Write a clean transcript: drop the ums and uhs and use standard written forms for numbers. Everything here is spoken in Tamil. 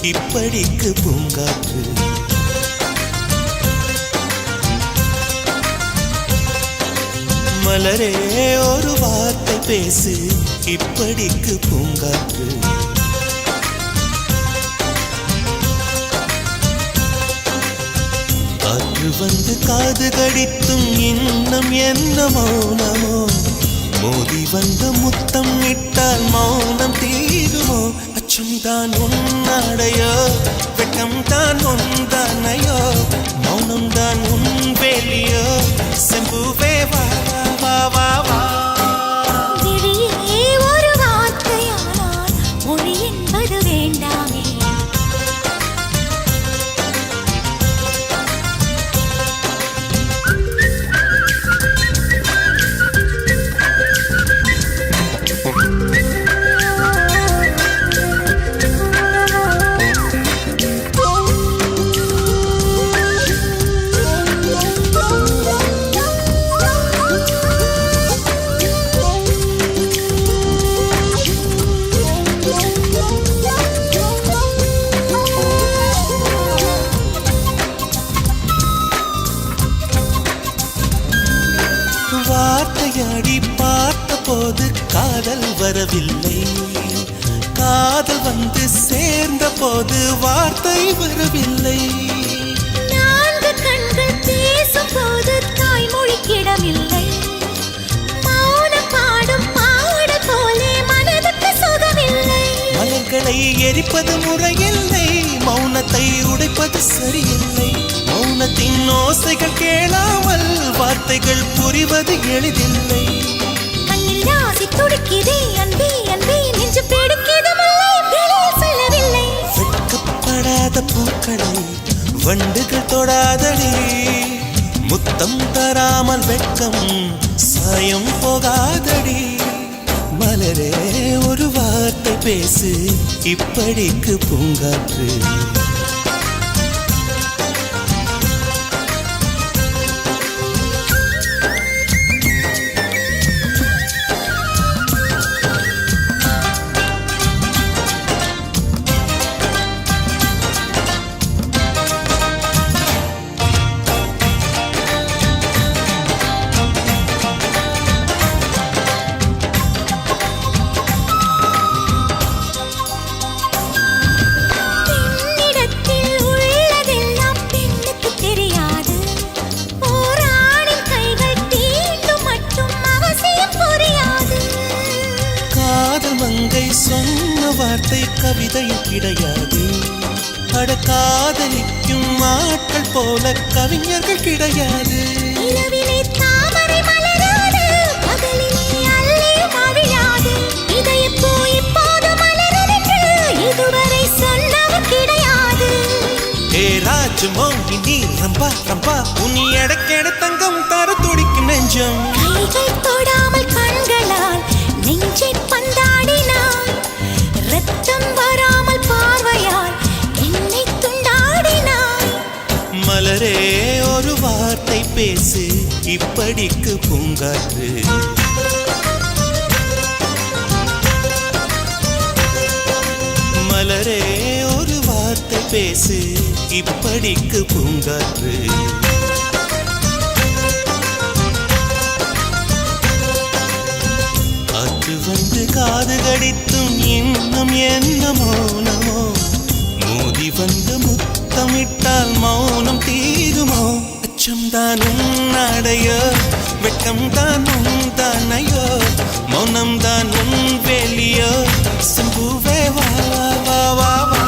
இப்படிக்கு பூங்காற்று. மலரே ஒரு வார்த்தை பேசு, இப்படிக்கு பூங்காற்று. காற்று வந்து காது கடித்தும் இன்னும் என்ன மௌனமோ, மோதி வந்த முத்தம் இட்டால் மௌனம் தீருமோ. அச்சம் தான் உன்னடையோ, வெட்கம் தான் உன்தானையோ, மௌனம் தான் உன் வேலியோ. செம்புவே வா வா வா வா. விழியே ஒரு வார்த்தையானால் மொழி என்பது வேண்டாமே. வார்த்தையாடி பார்த்த போது காதல் வரவில்லை, காதல் வந்து சேர்ந்த போது வார்த்தை வரவில்லை. நான்கு கண்கள் பேசும் போது தாய்மொழி கிடமில்லை, மௌனம் பாடும் பாட போலே மனதுக்கு சுகமில்லை. மலர்களை எரிப்பது முறையில்லை, மௌனத்தை உடைப்பது சரியில்லை. மௌனத்தின் ஓசைகள் கேளாமல் வார்த்தைகள் புரிவது எளிதில்லை. கண்ணில் ஆசை துடிக்குதே அன்பே அன்பே, நெஞ்சு பிடிக்குது முல்லை வெளியே சொல்லவில்லை. வெட்கப்படாத பூக்களை வண்டுகள் தொடாதடி, முத்தம் தராமல் வெட்கம் சாயம் போகாதடி. மலரே ஒரு வார்த்தை பேசு, இப்படிக்கு பூங்காற்று. சொன்ன வார்த்தை கவிதையில் கிடையாது, அட காதலிக்கும் ஆட்கள் போல கவிஞர்கள் கிடையாது. நீ ரம்பா ரம்பா உனி எடக்கெட தங்கம் தர துடிக்கும் நெஞ்சம். கைகள் தொடாமல் கண்களால் நெஞ்சை பந்தாடினாய், ரத்தம் வராமல் பார்வையால் என்னை துண்டாடினாய். மலரே ஒரு வார்த்தை பேசு, இப்படிக்கு பூங்காற்று. மலரே ஒரு வார்த்தை பேசு, இப்படிக்கு பூங்காற்று. காற்று வந்து காது கடித்தும் இன்னும் என்ன மௌனமோ, மோதி வந்து முத்தமிட்டால் மௌனம் தீருமோ. அச்சம் தான் உன்னடையோ, வெட்கம் தான் உன்தானையோ, மௌனம் தான் உன் வேலியோ. செம்புவே வா வா வா வா.